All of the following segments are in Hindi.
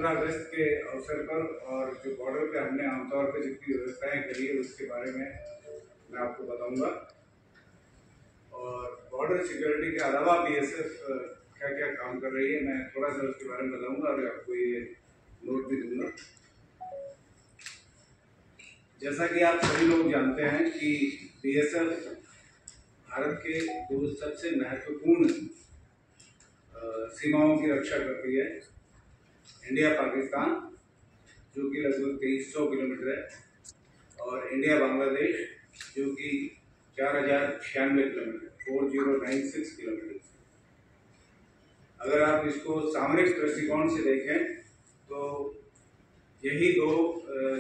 15 अगस्त के अवसर पर और जो बॉर्डर पे हमने आमतौर पर जितनी व्यवस्थाएं करी है उसके बारे में मैं आपको बताऊंगा। और बॉर्डर सिक्योरिटी के अलावा बीएसएफ क्या क्या काम कर रही है मैं थोड़ा सा उसके बारे में बताऊंगा और आपको ये नोट भी दूंगा। जैसा कि आप सभी लोग जानते हैं कि बीएसएफ भारत के दो सबसे महत्वपूर्ण सीमाओं की रक्षा करती है। इंडिया पाकिस्तान जो कि लगभग 2300 किलोमीटर है और इंडिया बांग्लादेश जो कि 4096 किलोमीटर 4096 किलोमीटर। अगर आप इसको सामरिक दृष्टिकोण से देखें तो यही दो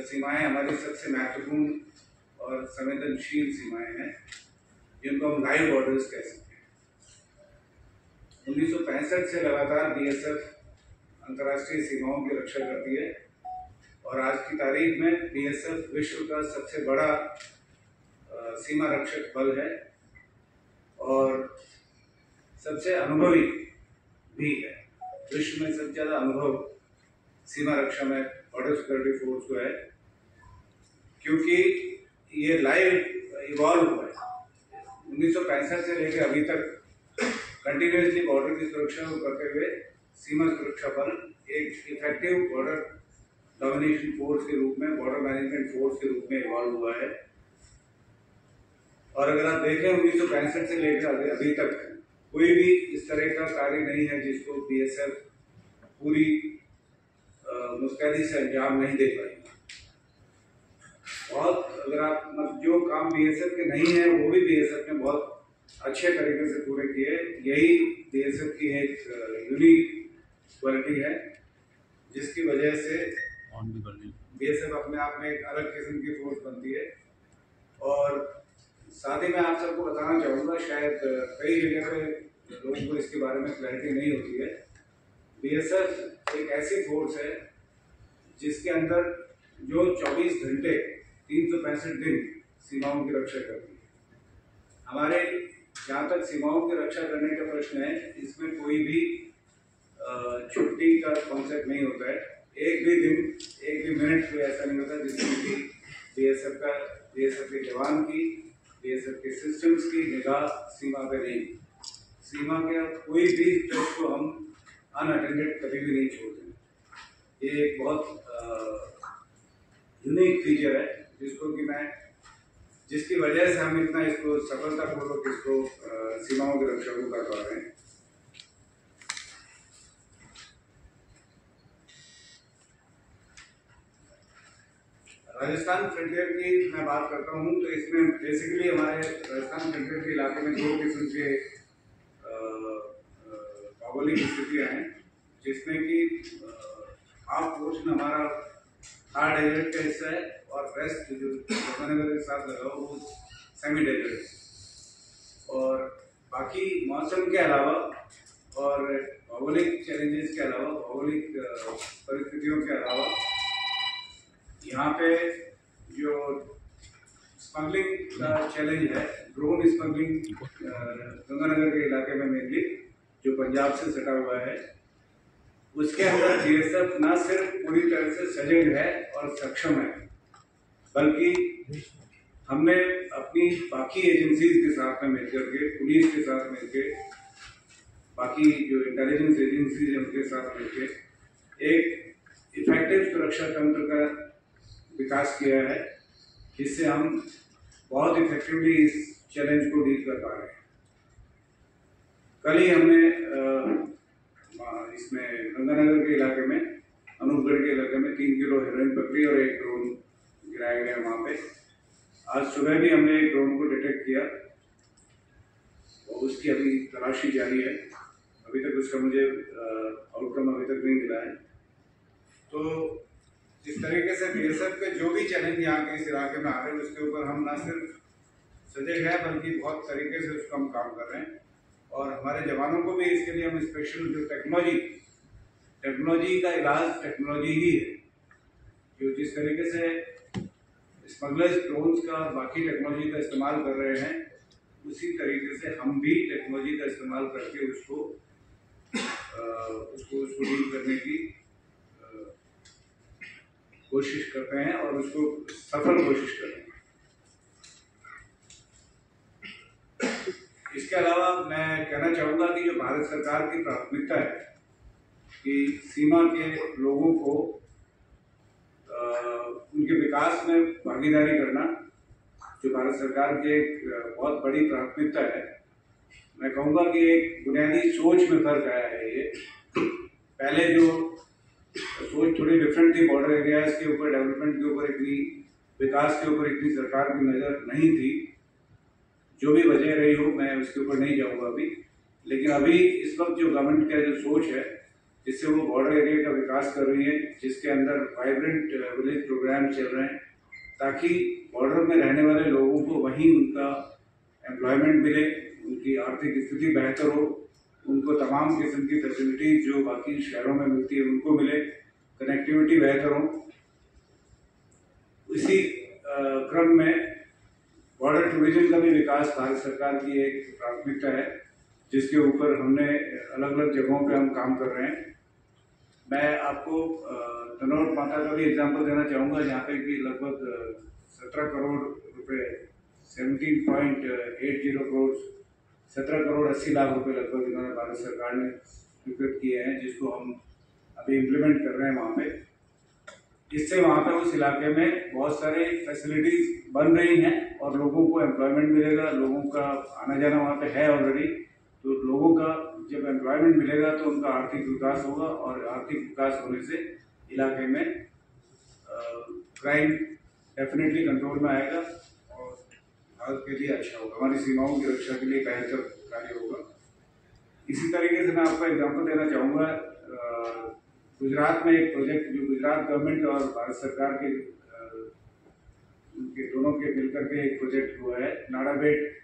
सीमाएं हमारी सबसे महत्वपूर्ण और संवेदनशील सीमाएं हैं जिनको हम लाइव बॉर्डर्स कह सकते हैं। 1965 से लगातार बीएसएफ अंतर्राष्ट्रीय सीमाओं की रक्षा करती है और आज की तारीख में बीएसएफ विश्व का सबसे बड़ा सीमा रक्षक बल है और सबसे अनुभवी भी है। विश्व में सबसे ज्यादा अनुभव सीमा रक्षा में बॉर्डर सिक्योरिटी फोर्स को है क्योंकि ये लाइव इवॉल्व हुआ है। 1965 से लेकर अभी तक कंटिन्यूसली बॉर्डर की सुरक्षा को करते हुए सीमा सुरक्षा बल एक इफेक्टिव बॉर्डर डोमिनेशन फोर्स के रूप में, बॉर्डर मैनेजमेंट फोर्स के रूप में इवॉल्व हुआ है। और अगर आप देखें 1965 से लेकर अभी तक कोई भी इस तरह का कार्य नहीं है जिसको बीएसएफ पूरी मुस्तैदी से अंजाम नहीं दे पाई। बहुत अगर आप जो काम बीएसएफ के नहीं है वो भी बीएसएफ ने बहुत अच्छे तरीके से पूरे किए। यही बीएसएफ की एक यूनिक क्वालिटी है जिसकी वजह से बीएसएफ अपने आप में एक अलग किस्म की फोर्स बनती है। और साथ ही मैं आप सबको बताना चाहूँगा, शायद कई जगह पे लोगों को इसके बारे में क्लैरिटी नहीं होती है। बीएसएफ एक ऐसी फोर्स है जिसके अंदर जो 24 घंटे 365 दिन सीमाओं की रक्षा करती है। हमारे जहाँ तक सीमाओं की रक्षा करने का प्रश्न है, इसमें कोई भी छुट्टी का कॉन्सेप्ट नहीं होता है। एक भी दिन, एक भी मिनट कोई ऐसा नहीं होता जिसमें कि बीएसएफ के जवान की, बीएसएफ के सिस्टम्स की निगाह सीमा पे नहीं। सीमा के कोई भी स्टेप को हम अनअटेंडेड कभी भी नहीं छोड़ते। ये एक बहुत यूनिक फीचर है जिसकी वजह से हम इतना इसको सफलतापूर्वक इसको सीमाओं की रक्षा को कर पा रहे हैं। राजस्थान फ्रंटियर की मैं बात करता हूँ तो इसमें बेसिकली हमारे राजस्थान फ्रंटियर के इलाके में दो किस्म के भौगोलिक स्थितियाँ हैं जिसमें कि हाफ पोर्शन हमारा थार डेजर्ट का हिस्सा है और वेस्ट जो यमुनानगर के साथ लगा हो वो सेमी डेजर्ट। और बाकी मौसम के अलावा और भौगोलिक चैलेंजेस के अलावा, भौगोलिक परिस्थितियों के अलावा यहाँ पे जो स्मगलिंग का चैलेंज है, ड्रोन स्मगलिंग गंगानगर के इलाके में मेनली जो पंजाब से सटा हुआ है, उसके अंदर बीएसएफ न सिर्फ पूरी तरह से सजग है और सक्षम है, बल्कि हमने अपनी बाकी एजेंसीज के साथ में मिलकर के, पुलिस के साथ मिलकर, बाकी जो इंटेलिजेंस एजेंसीज है उनके साथ मिलकर एक इफेक्टिव सुरक्षा तंत्र का विकास किया है जिससे हम बहुत इफेक्टिवली इस चैलेंज को डील कर पा रहे हैं। कल ही हमने इसमें गंगानगर के इलाके में, अनूपगढ़ के इलाके में 3 किलो हेरोइन पकड़ी और एक ड्रोन गिराया गया वहाँ पे। आज सुबह भी हमने एक ड्रोन को डिटेक्ट किया और उसकी अभी तलाशी जारी है। अभी तक उसका मुझे आउटकम अभी तक नहीं मिला है। तो इस तरीके से बीएसएफ के जो भी चैलेंज यहाँ के इस इलाके में आ रहे हैं उसके ऊपर हम न सिर्फ सजग है बल्कि बहुत तरीके से उसका हम काम कर रहे हैं। और हमारे जवानों को भी इसके लिए हम स्पेशल जो टेक्नोलॉजी का इलाज टेक्नोलॉजी ही है, जो जिस तरीके से स्मगलर्स ड्रोन्स का बाकी टेक्नोलॉजी का इस्तेमाल कर रहे हैं उसी तरीके से हम भी टेक्नोलॉजी का इस्तेमाल करके उसको डील करने की कोशिश करते हैं और उसको सफल कोशिश करते हैं। इसके अलावा मैं कहना चाहूँगा कि जो भारत सरकार की प्राथमिकता है कि सीमा के लोगों को उनके विकास में भागीदारी करना, जो भारत सरकार की एक बहुत बड़ी प्राथमिकता है। मैं कहूँगा कि एक बुनियादी सोच में फर्क आया है। ये पहले जो सोच थोड़ी डिफरेंट थी, बॉर्डर एरियाज के ऊपर, डेवलपमेंट के ऊपर इतनी, विकास के ऊपर इतनी सरकार की नज़र नहीं थी। जो भी वजह रही हो, मैं उसके ऊपर नहीं जाऊँगा अभी। लेकिन अभी इस वक्त जो गवर्नमेंट का जो सोच है, जिससे वो बॉर्डर एरिया का विकास कर रही है, जिसके अंदर वाइब्रेंट विलेज प्रोग्राम चल रहे हैं, ताकि बॉर्डर में रहने वाले लोगों को वहीं उनका एम्प्लॉयमेंट मिले, उनकी आर्थिक स्थिति बेहतर हो, उनको तमाम किस्म की फैसिलिटी जो बाकी शहरों में मिलती है उनको मिले, कनेक्टिविटी बेहतर हो। इसी क्रम में बॉर्डर टूरिज्म का भी विकास भारत सरकार की एक प्राथमिकता है, जिसके ऊपर हमने अलग अलग जगहों पे हम काम कर रहे हैं। मैं आपको धनौर माता का भी एग्जांपल देना चाहूँगा, जहाँ पे कि लगभग 17 करोड़ रुपए, 17.80 करोड़, 17 करोड़ 80 लाख रुपए लगभग इन्होंने भारत सरकार ने स्वीकृत किए हैं, जिसको हम अभी इम्प्लीमेंट कर रहे हैं वहाँ पे। जिससे वहाँ पे उस इलाके में बहुत सारे फैसिलिटीज बन रही हैं और लोगों को एम्प्लॉयमेंट मिलेगा। लोगों का आना जाना वहाँ पे है ऑलरेडी, तो लोगों का जब एम्प्लॉयमेंट मिलेगा तो उनका आर्थिक विकास होगा, और आर्थिक विकास होने से इलाके में क्राइम डेफिनेटली कंट्रोल में आएगा और भारत के लिए अच्छा होगा, हमारी सीमाओं की रक्षा के लिए बेहतर कार्य होगा। इसी तरीके से मैं आपको एग्जाम्पल देना चाहूँगा, गुजरात में एक प्रोजेक्ट जो गुजरात गवर्नमेंट और भारत सरकार के उनके दोनों के मिलकर के एक प्रोजेक्ट हुआ है, नाड़ाबेट